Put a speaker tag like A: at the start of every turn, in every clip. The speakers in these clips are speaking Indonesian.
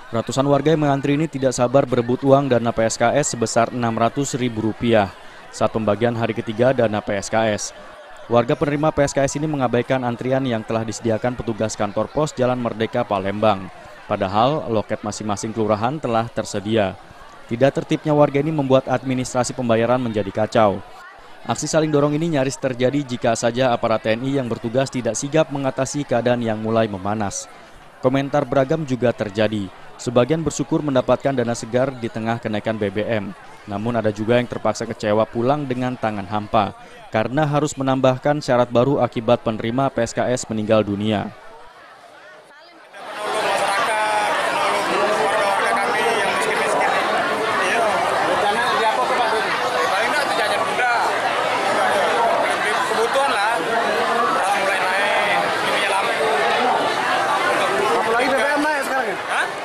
A: Ratusan warga yang mengantri ini tidak sabar berebut uang dana PSKS sebesar Rp600.000 saat pembagian hari ketiga dana PSKS. Warga penerima PSKS ini mengabaikan antrian yang telah disediakan petugas kantor pos Jalan Merdeka, Palembang. Padahal loket masing-masing kelurahan telah tersedia. Tidak tertibnya warga ini membuat administrasi pembayaran menjadi kacau. Aksi saling dorong ini nyaris terjadi jika saja aparat TNI yang bertugas tidak sigap mengatasi keadaan yang mulai memanas. Komentar beragam juga terjadi. Sebagian bersyukur mendapatkan dana segar di tengah kenaikan BBM. Namun ada juga yang terpaksa kecewa pulang dengan tangan hampa karena harus menambahkan syarat baru akibat penerima PSKS meninggal dunia.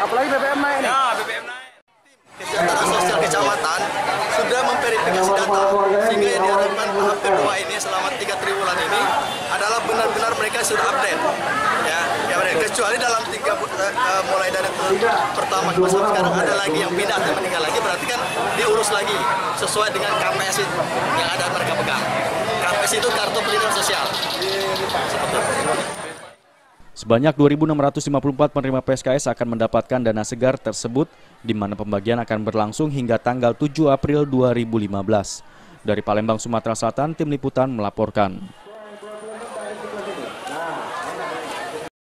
B: Apalagi BBM naik nih.
C: Ya, BBM naik. Kesejahteraan sosial kecamatan sudah memverifikasi data sehingga yang diharapkan tahap kedua ini selama 3 triwulan ini adalah benar-benar mereka sudah update. Ya kecuali dalam mulai dari pertama sampai sekarang ada lagi yang pindah atau meninggal lagi, berarti kan diurus lagi sesuai dengan KPS yang ada mereka pegang. KPS itu kartu perlindungan sosial.
A: Sebanyak 2.654 penerima PSKS akan mendapatkan dana segar tersebut, di mana pembagian akan berlangsung hingga tanggal 7 April 2015. Dari Palembang, Sumatera Selatan, Tim Liputan melaporkan.